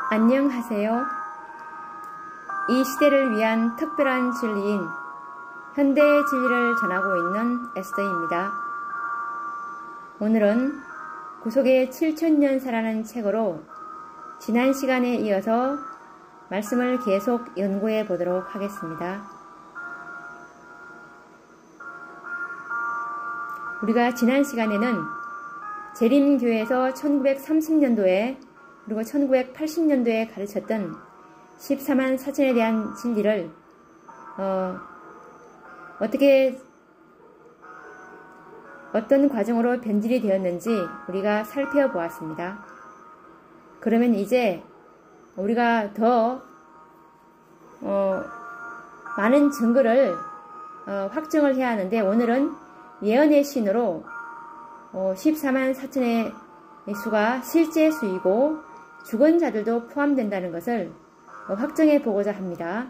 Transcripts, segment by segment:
안녕하세요. 이 시대를 위한 특별한 진리인 현대의 진리를 전하고 있는 에스더입니다. 오늘은 구속의 7000년사라는 책으로 지난 시간에 이어서 말씀을 계속 연구해 보도록 하겠습니다. 우리가 지난 시간에는 재림교회에서 1930년도에 그리고 1980년도에 가르쳤던 14만 4천에 대한 진리를 어떤 과정으로 변질이 되었는지 우리가 살펴보았습니다. 그러면 이제 우리가 더 많은 증거를 확정을 해야 하는데, 오늘은 예언의 신으로 14만 4천의 수가 실제 수이고 죽은 자들도 포함된다는 것을 확정해 보고자 합니다.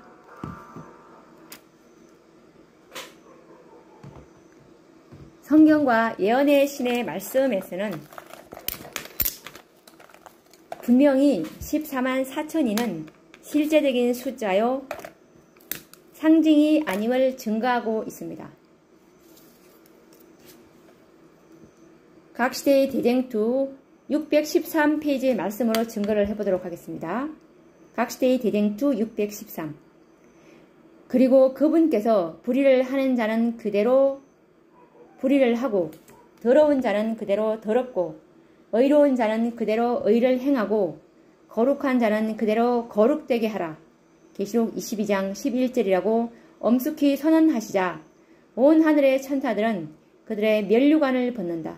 성경과 예언의 신의 말씀에서는 분명히 14만 4천이는 실제적인 숫자요 상징이 아님을 증거하고 있습니다. 각 시대의 대쟁투 613페이지의 말씀으로 증거를 해보도록 하겠습니다. 각 시대의 대쟁투 613. 그리고 그분께서 불의를 하는 자는 그대로 불의를 하고, 더러운 자는 그대로 더럽고, 의로운 자는 그대로 의를 행하고, 거룩한 자는 그대로 거룩되게 하라. 계시록 22장 11절이라고 엄숙히 선언하시자 온 하늘의 천사들은 그들의 면류관을 벗는다.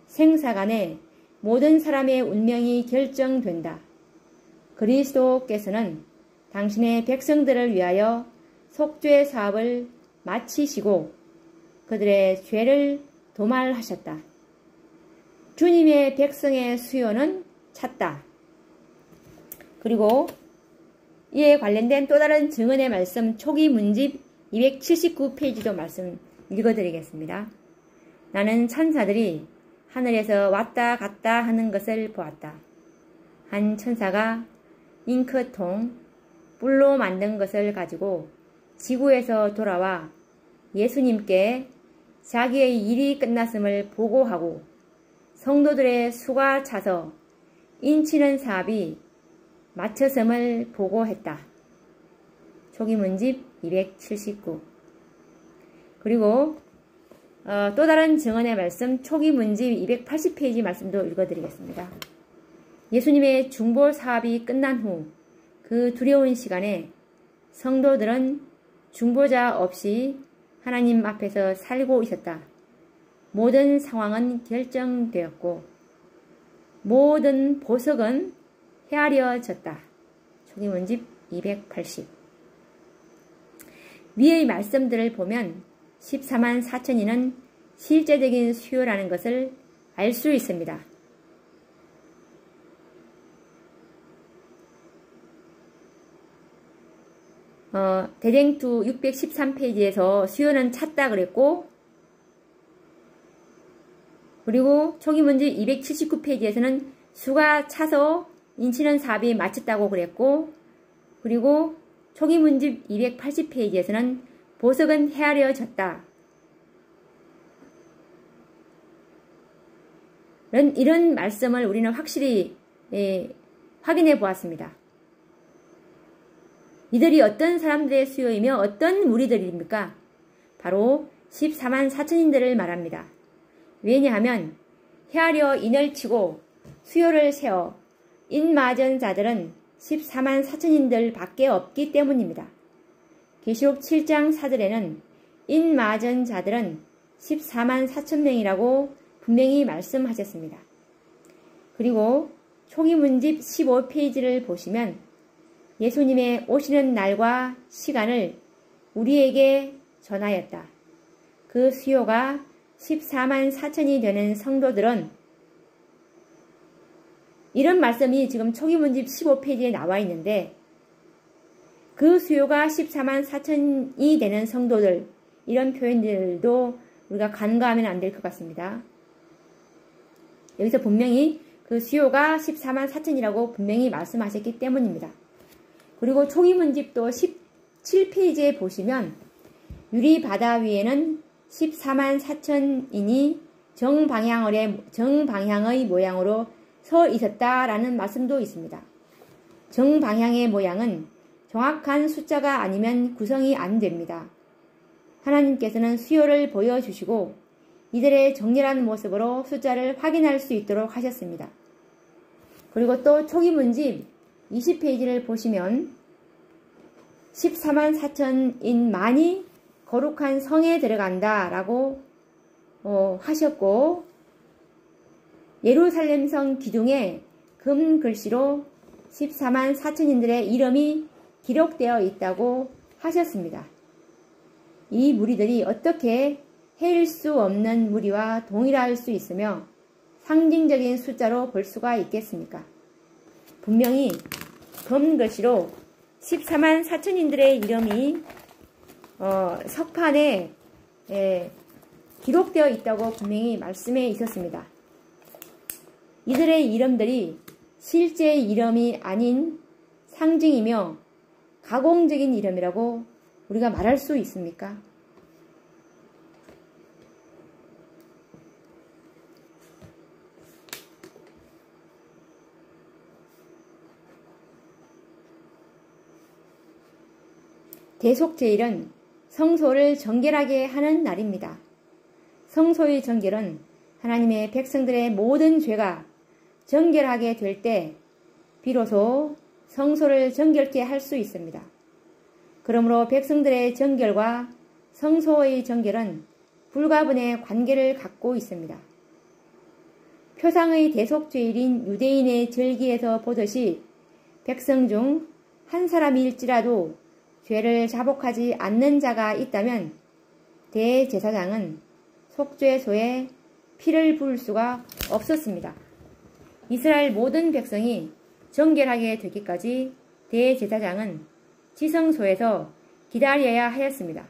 생사간에 모든 사람의 운명이 결정된다. 그리스도께서는 당신의 백성들을 위하여 속죄 사업을 마치시고 그들의 죄를 도말하셨다. 주님의 백성의 수요는 찼다. 그리고 이에 관련된 또 다른 증언의 말씀 초기 문집 279페이지도 말씀 읽어드리겠습니다. 나는 천사들이 하늘에서 왔다 갔다 하는 것을 보았다. 한 천사가 잉크통, 뿔로 만든 것을 가지고 지구에서 돌아와 예수님께 자기의 일이 끝났음을 보고하고 성도들의 수가 차서 인치는 사업이 마쳤음을 보고했다. 초기 문집 279. 그리고 또 다른 증언의 말씀 초기 문집 280페이지 말씀도 읽어드리겠습니다. 예수님의 중보 사업이 끝난 후 그 두려운 시간에 성도들은 중보자 없이 하나님 앞에서 살고 있었다. 모든 상황은 결정되었고 모든 보석은 헤아려졌다. 초기 문집 280. 위의 말씀들을 보면 14만 4천이는 실제적인 수요라는 것을 알 수 있습니다. 대쟁투 613페이지에서 수요는 찼다 그랬고, 그리고 초기 문집 279페이지에서는 수가 차서 인치는 사업이 마쳤다고 그랬고, 그리고 초기 문집 280페이지에서는 보석은 헤아려졌다. 이런 말씀을 우리는 확실히 확인해 보았습니다. 이들이 어떤 사람들의 수요이며 어떤 무리들입니까? 바로 14만 4천인들을 말합니다. 왜냐하면 헤아려 인을 치고 수요를 세어 인마전 자들은 14만 4천인들 밖에 없기 때문입니다. 계시록 7장 4절에는 인마전 자들은 14만 4천 명이라고 분명히 말씀하셨습니다. 그리고 초기 문집 15페이지를 보시면 예수님의 오시는 날과 시간을 우리에게 전하였다. 그 수요가 14만 4천이 되는 성도들은, 이런 말씀이 지금 초기 문집 15페이지에 나와 있는데, 그 수요가 14만 4천이 되는 성도들, 이런 표현들도 우리가 간과하면 안 될 것 같습니다. 여기서 분명히 그 수요가 14만 4천이라고 분명히 말씀하셨기 때문입니다. 그리고 초기문집도 17페이지에 보시면 유리 바다 위에는 14만 4천인이 정방향의 모양으로 서 있었다라는 말씀도 있습니다. 정방향의 모양은 정확한 숫자가 아니면 구성이 안 됩니다. 하나님께서는 수요를 보여주시고 이들의 정렬한 모습으로 숫자를 확인할 수 있도록 하셨습니다. 그리고 또 초기문집 20페이지를 보시면 14만 4천인 만이 거룩한 성에 들어간다 라고 하셨고, 예루살렘 성 기둥에 금 글씨로 14만 4천인들의 이름이 기록되어 있다고 하셨습니다. 이 무리들이 어떻게 헤일 수 없는 무리와 동일할 수 있으며 상징적인 숫자로 볼 수가 있겠습니까? 분명히 금 글씨로 14만 4천인들의 이름이 석판에 기록되어 있다고 분명히 말씀해 있었습니다. 이들의 이름들이 실제 이름이 아닌 상징이며 가공적인 이름이라고 우리가 말할 수 있습니까? 대속제일은 성소를 정결하게 하는 날입니다. 성소의 정결은 하나님의 백성들의 모든 죄가 정결하게 될 때 비로소 성소를 정결케 할 수 있습니다. 그러므로 백성들의 정결과 성소의 정결은 불가분의 관계를 갖고 있습니다. 표상의 대속죄일인 유대인의 절기에서 보듯이 백성 중 한 사람일지라도 죄를 자복하지 않는 자가 있다면 대제사장은 속죄소에 피를 부을 수가 없었습니다. 이스라엘 모든 백성이 정결하게 되기까지 대제사장은 지성소에서 기다려야 하였습니다.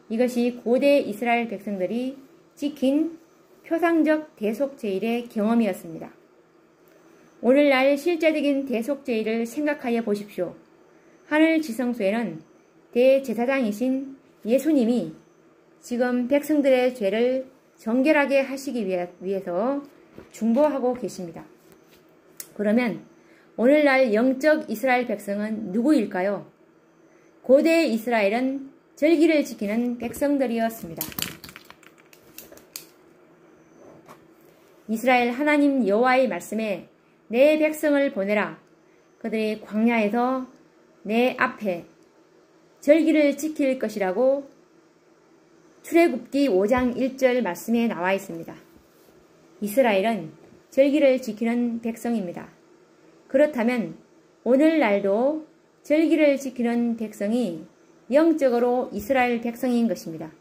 이것이 고대 이스라엘 백성들이 지킨 표상적 대속제일의 경험이었습니다. 오늘날 실제적인 대속제일을 생각하여 보십시오. 하늘 지성소에는 대제사장이신 예수님이 지금 백성들의 죄를 정결하게 하시기 위해서 중보하고 계십니다. 그러면 오늘날 영적 이스라엘 백성은 누구일까요? 고대 이스라엘은 절기를 지키는 백성들이었습니다. 이스라엘 하나님 여호와의 말씀에 내 백성을 보내라. 그들이 광야에서 내 앞에 절기를 지킬 것이라고 출애굽기 5장 1절 말씀에 나와 있습니다. 이스라엘은 절기를 지키는 백성입니다. 그렇다면 오늘날도 절기를 지키는 백성이 영적으로 이스라엘 백성인 것입니다.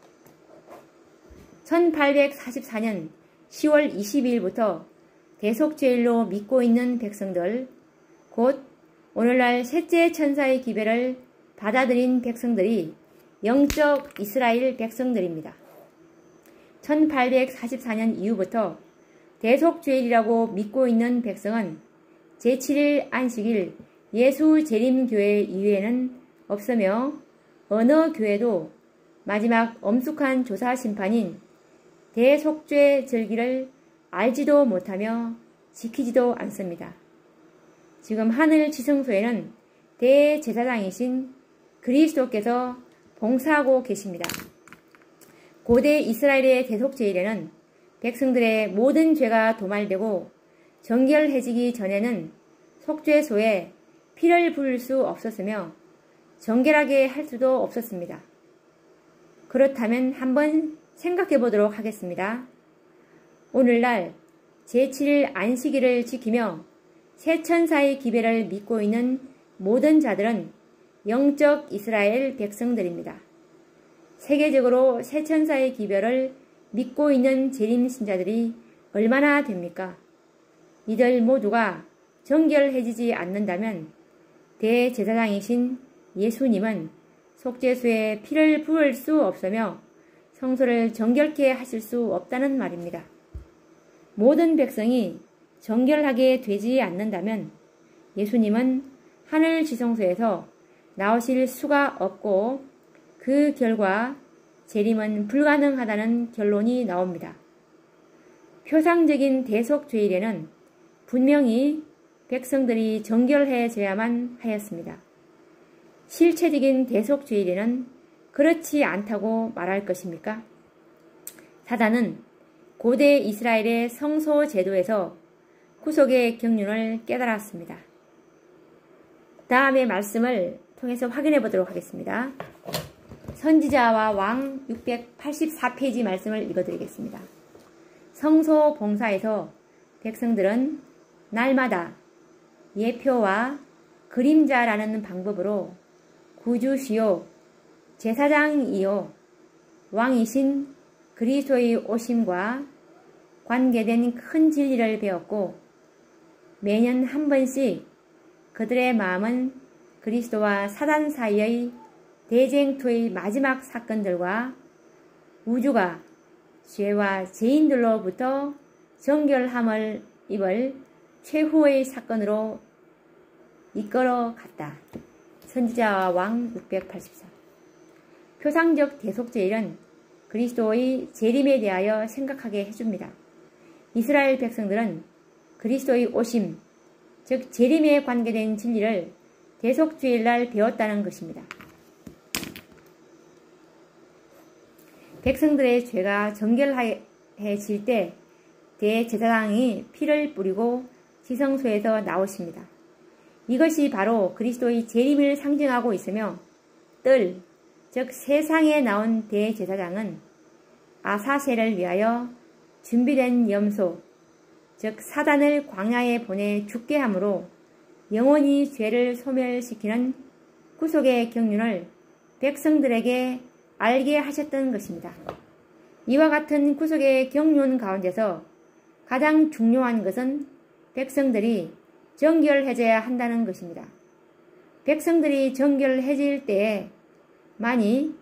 1844년 10월 22일부터 대속죄일로 믿고 있는 백성들, 곧 오늘날 셋째 천사의 기별을 받아들인 백성들이 영적 이스라엘 백성들입니다. 1844년 이후부터 대속죄일이라고 믿고 있는 백성은 제7일 안식일 예수 재림교회 이외에는 없으며 어느 교회도 마지막 엄숙한 조사 심판인 대속죄 절기를 알지도 못하며 지키지도 않습니다. 지금 하늘 지성소에는 대제사장이신 그리스도께서 봉사하고 계십니다. 고대 이스라엘의 대속제일에는 백성들의 모든 죄가 도말되고 정결해지기 전에는 속죄소에 피를 부을 수 없었으며 정결하게 할 수도 없었습니다. 그렇다면 한번 생각해 보도록 하겠습니다. 오늘날 제7일 안식일을 지키며 새천사의 기별을 믿고 있는 모든 자들은 영적 이스라엘 백성들입니다. 세계적으로 새천사의 기별을 믿고 있는 재림 신자들이 얼마나 됩니까? 이들 모두가 정결해지지 않는다면 대제사장이신 예수님은 속죄소에 피를 부을 수 없으며 성소를 정결케 하실 수 없다는 말입니다. 모든 백성이 정결하게 되지 않는다면 예수님은 하늘 지성소에서 나오실 수가 없고 그 결과 재림은 불가능하다는 결론이 나옵니다. 표상적인 대속죄일에는 분명히 백성들이 정결해져야만 하였습니다. 실체적인 대속죄일에는 그렇지 않다고 말할 것입니까? 사단은 고대 이스라엘의 성소 제도에서 구속의 경륜을 깨달았습니다. 다음의 말씀을 통해서 확인해 보도록 하겠습니다. 선지자와 왕 684페이지 말씀을 읽어드리겠습니다. 성소 봉사에서 백성들은 날마다 예표와 그림자라는 방법으로 구주시요 제사장이요 왕이신 그리스도의 오심과 관계된 큰 진리를 배웠고 매년 한 번씩 그들의 마음은 그리스도와 사단 사이의 대쟁투의 마지막 사건들과 우주가 죄와 죄인들로부터 정결함을 입을 최후의 사건으로 이끌어 갔다. 선지자와 왕 684. 표상적 대속죄일은 그리스도의 재림에 대하여 생각하게 해줍니다. 이스라엘 백성들은 그리스도의 오심, 즉 재림에 관계된 진리를 대속죄일날 배웠다는 것입니다. 백성들의 죄가 정결해질 때 대제사장이 피를 뿌리고 지성소에서 나오십니다. 이것이 바로 그리스도의 재림을 상징하고 있으며 뜰, 즉 세상에 나온 대제사장은 아사셀을 위하여 준비된 염소, 즉 사단을 광야에 보내 죽게 함으로 영원히 죄를 소멸시키는 구속의 경륜을 백성들에게 알게 하셨던 것입니다. 이와 같은 구속의 경륜 가운데서 가장 중요한 것은 백성들이 정결해져야 한다는 것입니다. 백성들이 정결해질 때에 만일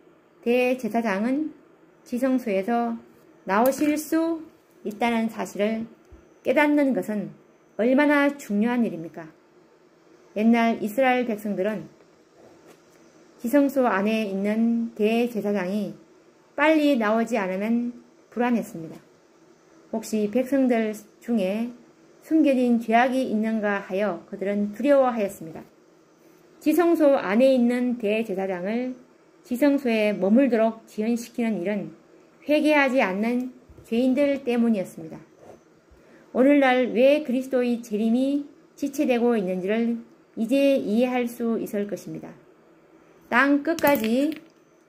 대제사장은 지성소에서 나오실 수 있다는 사실을 깨닫는 것은 얼마나 중요한 일입니까? 옛날 이스라엘 백성들은 지성소 안에 있는 대제사장이 빨리 나오지 않으면 불안했습니다. 혹시 백성들 중에 숨겨진 죄악이 있는가 하여 그들은 두려워하였습니다. 지성소 안에 있는 대제사장을 지성소에 머물도록 지연시키는 일은 회개하지 않는 죄인들 때문이었습니다. 오늘날 왜 그리스도의 재림이 지체되고 있는지를 이제 이해할 수 있을 것입니다. 땅 끝까지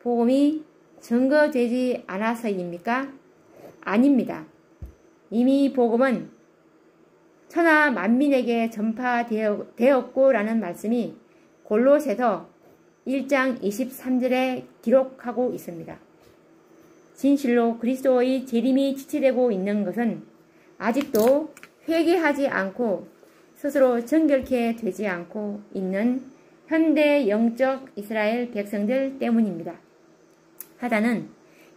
복음이 증거되지 않아서입니까? 아닙니다. 이미 복음은 천하 만민에게 전파되었고라는 말씀이 골로새서 1장 23절에 기록하고 있습니다. 진실로 그리스도의 재림이 지체되고 있는 것은 아직도 회개하지 않고 스스로 정결케 되지 않고 있는 현대 영적 이스라엘 백성들 때문입니다. 사단은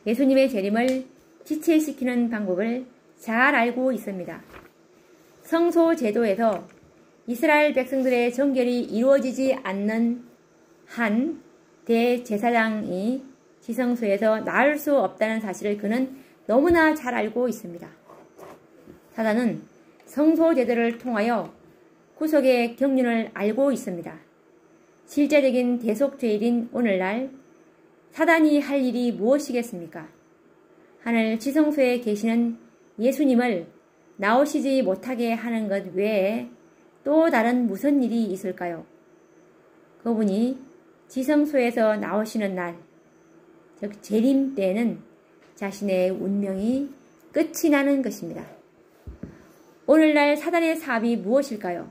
예수님의 재림을 지체시키는 방법을 잘 알고 있습니다. 성소 제도에서 이스라엘 백성들의 정결이 이루어지지 않는 한 대제사장이 지성소에서 나올 수 없다는 사실을 그는 너무나 잘 알고 있습니다. 사단은 성소 제도를 통하여 구속의 경륜을 알고 있습니다. 실제적인 대속죄일인 오늘날 사단이 할 일이 무엇이겠습니까? 하늘 지성소에 계시는 예수님을 나오시지 못하게 하는 것 외에 또 다른 무슨 일이 있을까요? 그분이 지성소에서 나오시는 날, 즉 재림 때에는 자신의 운명이 끝이 나는 것입니다. 오늘날 사단의 사업이 무엇일까요?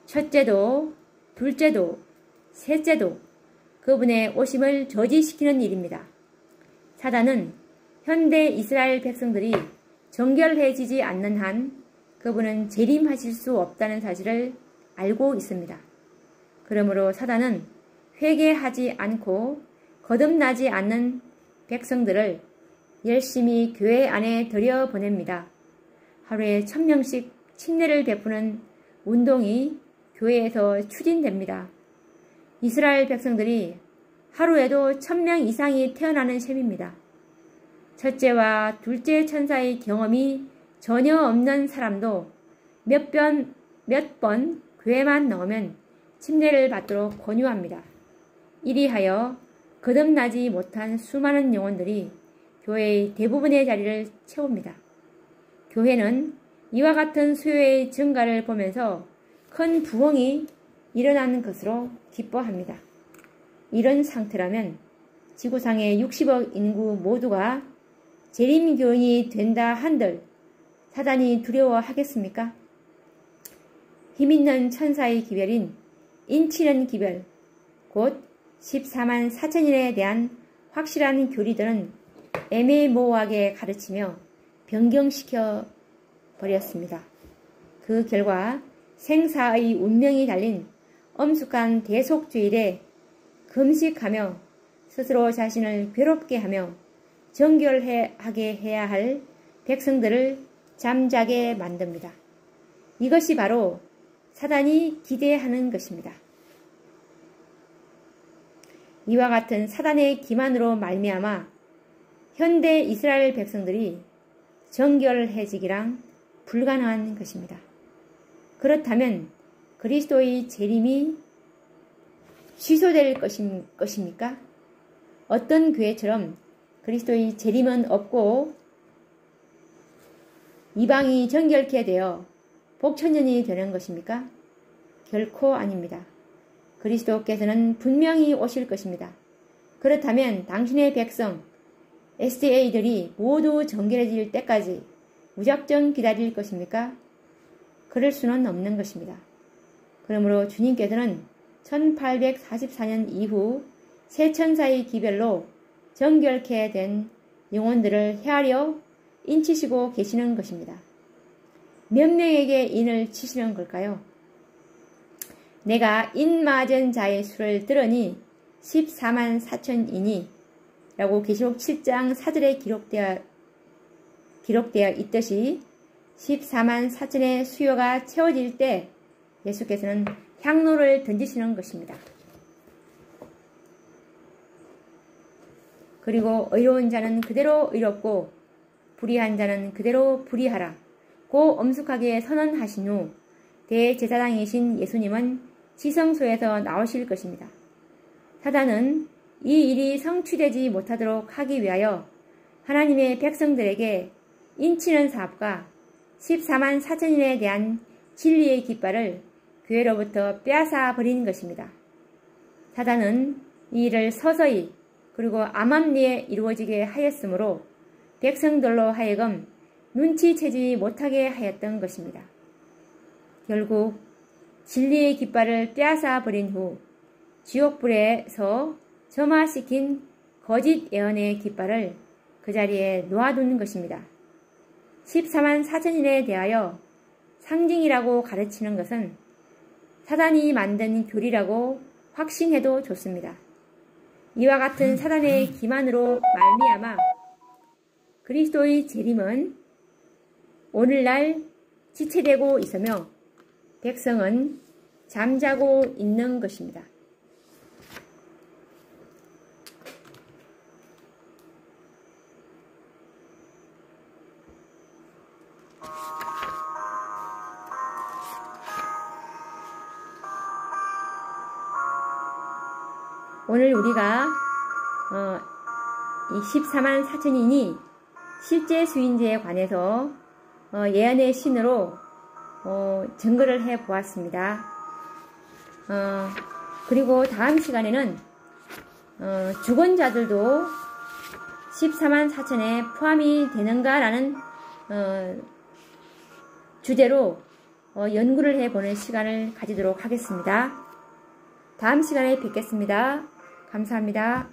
첫째도, 둘째도, 셋째도 그분의 오심을 저지시키는 일입니다. 사단은 현대 이스라엘 백성들이 정결해지지 않는 한 그분은 재림하실 수 없다는 사실을 알고 있습니다. 그러므로 사단은 회개하지 않고 거듭나지 않는 백성들을 열심히 교회 안에 들여보냅니다. 하루에 1000명씩 침례를 베푸는 운동이 교회에서 추진됩니다. 이스라엘 백성들이 하루에도 1000명 이상이 태어나는 셈입니다. 첫째와 둘째 천사의 경험이 전혀 없는 사람도 몇 번 교회만 나오면 침례를 받도록 권유합니다. 이리하여 거듭나지 못한 수많은 영혼들이 교회의 대부분의 자리를 채웁니다. 교회는 이와 같은 수요의 증가를 보면서 큰 부흥이 일어나는 것으로 기뻐합니다. 이런 상태라면 지구상의 60억 인구 모두가 재림교인이 된다 한들 사단이 두려워하겠습니까? 힘있는 천사의 기별인 인치는 기별, 곧 14만 4천인에 대한 확실한 교리들은 애매모호하게 가르치며 변경시켜 버렸습니다. 그 결과 생사의 운명이 달린 엄숙한 대속주일에 금식하며 스스로 자신을 괴롭게 하며 정결하게 해야 할 백성들을 잠자게 만듭니다. 이것이 바로 사단이 기대하는 것입니다. 이와 같은 사단의 기만으로 말미암아 현대 이스라엘 백성들이 정결해지기랑 불가능한 것입니다. 그렇다면 그리스도의 재림이 취소될 것입니까? 어떤 교회처럼 그리스도의 재림은 없고 이방이 정결케 되어 복천년이 되는 것입니까? 결코 아닙니다. 그리스도께서는 분명히 오실 것입니다. 그렇다면 당신의 백성 SDA들이 모두 정결해질 때까지 무작정 기다릴 것입니까? 그럴 수는 없는 것입니다. 그러므로 주님께서는 1844년 이후 새 천사의 기별로 정결케 된 영혼들을 헤아려 인치시고 계시는 것입니다. 몇 명에게 인을 치시는 걸까요? 내가 인 맞은 자의 수를 들으니 14만 4천이니 라고 계시록 7장 4절에 기록되어 있듯이 14만 4천의 수요가 채워질 때 예수께서는 향로를 던지시는 것입니다. 그리고 의로운 자는 그대로 의롭고 불의한 자는 그대로 불의하라 고 엄숙하게 선언하신 후 대제사장이신 예수님은 지성소에서 나오실 것입니다. 사단은 이 일이 성취되지 못하도록 하기 위하여 하나님의 백성들에게 인치는 사업과 14만 4천인에 대한 진리의 깃발을 교회로부터 빼앗아 버린 것입니다. 사단은 이 일을 서서히 그리고 암암리에 이루어지게 하였으므로 백성들로 하여금 눈치채지 못하게 하였던 것입니다. 결국 진리의 깃발을 빼앗아 버린 후 지옥불에서 점화시킨 거짓 예언의 깃발을 그 자리에 놓아둔 것입니다. 14만 4천인에 대하여 상징이라고 가르치는 것은 사단이 만든 교리라고 확신해도 좋습니다. 이와 같은 사단의 기만으로 말미암아 그리스도의 재림은 오늘날 지체되고 있으며 백성은 잠자고 있는 것입니다. 오늘 우리가 이 14만 4천인이 실제 수인지에 관해서 예언의 신으로 증거를 해 보았습니다. 그리고 다음 시간에는 죽은 자들도 14만 4천에 포함이 되는가라는 주제로 연구를 해보는 시간을 가지도록 하겠습니다. 다음 시간에 뵙겠습니다. 감사합니다.